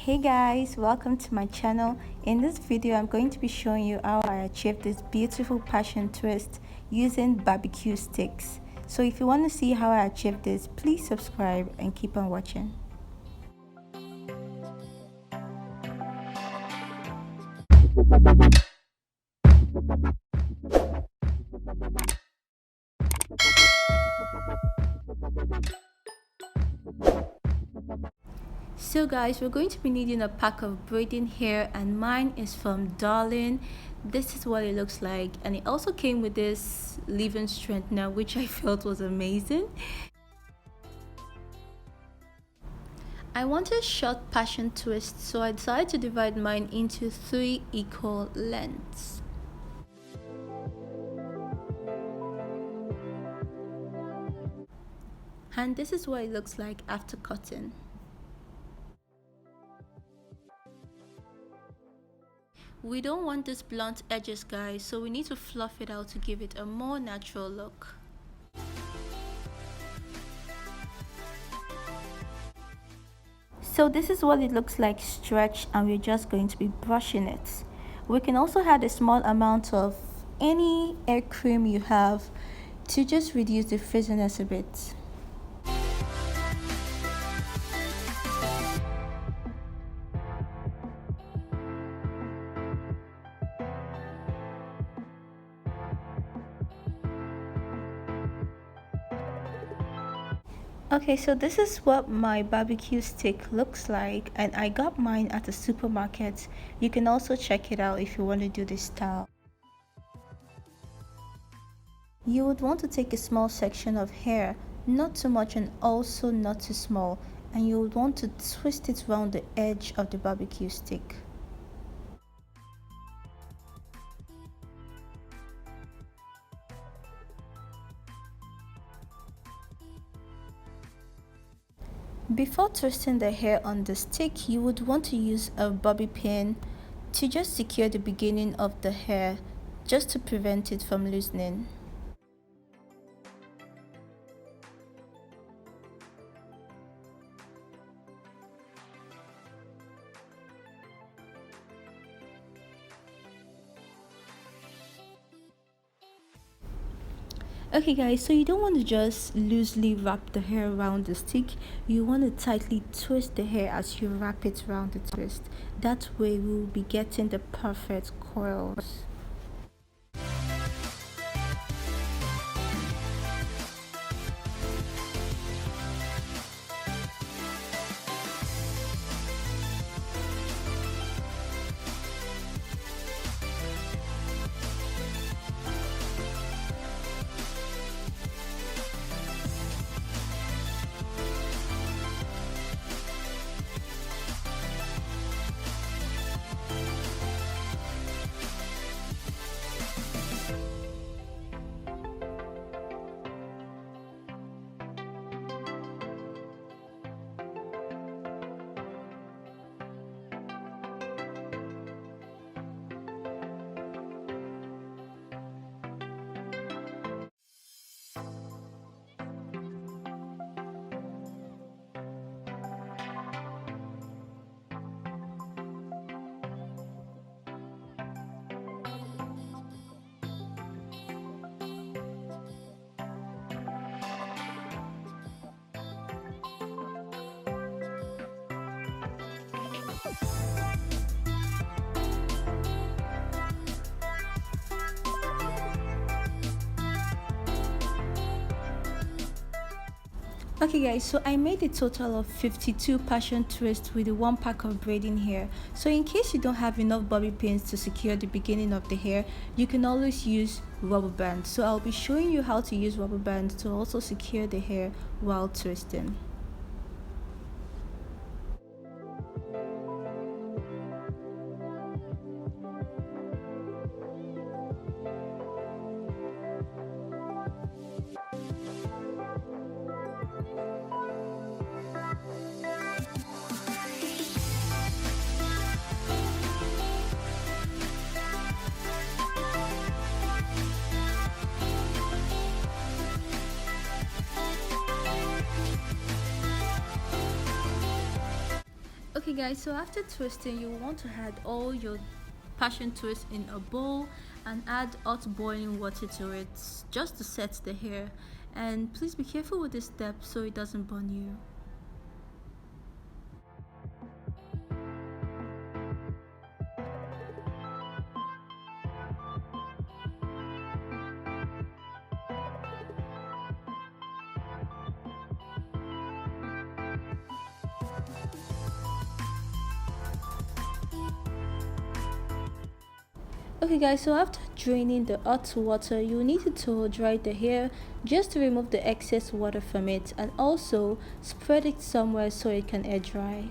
Hey guys, welcome to my channel. In this video I'm going to be showing you how I achieved this beautiful passion twist using barbecue sticks. So if you want to see how I achieved this, please subscribe and keep on watching. So guys, we're going to be needing a pack of braiding hair, and mine is from Darling. This is what it looks like, and it also came with this leave-in straightener, which I felt was amazing. I wanted short passion twists, so I decided to divide mine into 3 equal lengths. And this is what it looks like after cutting. We don't want these blunt edges, guys, so we need to fluff it out to give it a more natural look. So this is what it looks like stretched, and we're just going to be brushing it. We can also add a small amount of any hair cream you have to just reduce the frizziness a bit. Okay, so this is what my barbecue stick looks like, and I got mine at the supermarket. You can also check it out if you want to do this style. You would want to take a small section of hair, not too much and also not too small, and you would want to twist it around the edge of the barbecue stick. Before twisting the hair on the stick, you would want to use a bobby pin to just secure the beginning of the hair, just to prevent it from loosening. Okay guys, so you don't want to just loosely wrap the hair around the stick. You want to tightly twist the hair as you wrap it around the twist. That way we will be getting the perfect coils. Okay guys, so I made a total of 52 passion twists with the 1 pack of braiding hair. So in case you don't have enough bobby pins to secure the beginning of the hair, you can always use rubber bands. So I'll be showing you how to use rubber bands to also secure the hair while twisting. Guys, so after twisting, you want to add all your passion twist in a bowl and add hot boiling water to it just to set the hair. And please be careful with this step so it doesn't burn you. Okay guys, so after draining the hot water, you need to towel dry the hair just to remove the excess water from it, and also spread it somewhere so it can air dry.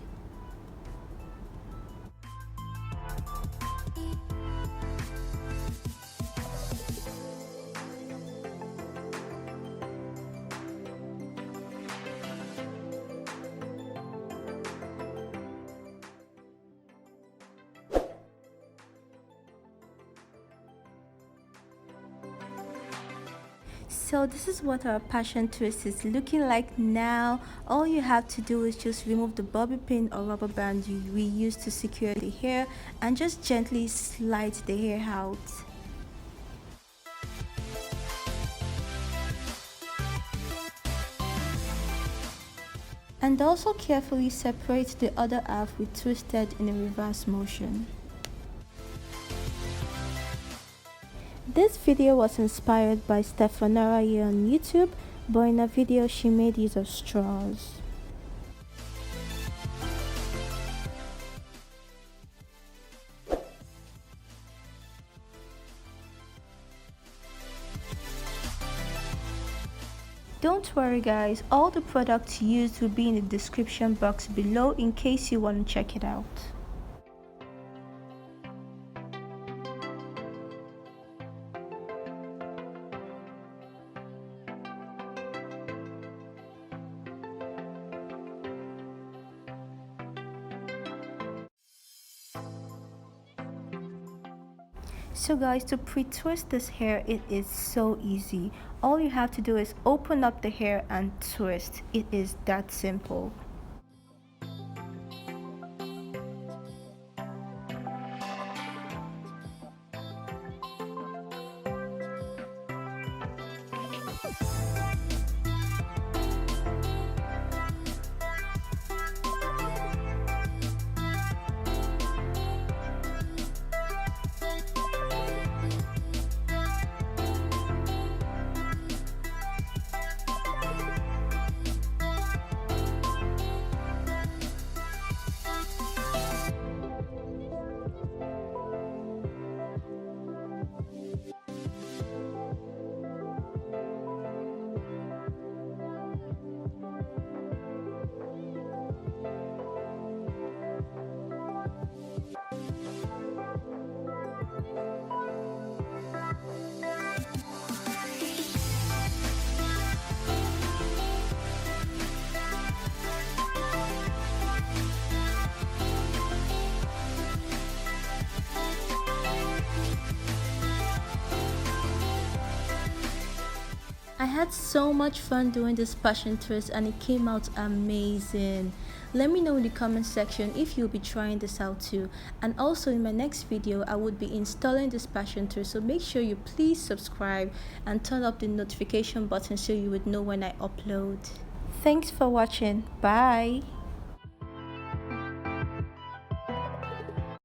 So this is what our passion twist is looking like now. All you have to do is just remove the bobby pin or rubber band we used to secure the hair and just gently slide the hair out. And also carefully separate the other half we twisted in a reverse motion. This video was inspired by Stefanora here on YouTube, but in a video she made use of straws. Don't worry guys, all the products used will be in the description box below in case you want to check it out. So guys, to pre-twist this hair, it is so easy. All you have to do is open up the hair and twist. It is that simple. I had so much fun doing this passion twist and it came out amazing. Let me know in the comment section if you'll be trying this out too. And also in my next video I would be installing this passion twist, so make sure you please subscribe and turn up the notification button so you would know when I upload. Thanks for watching. Bye.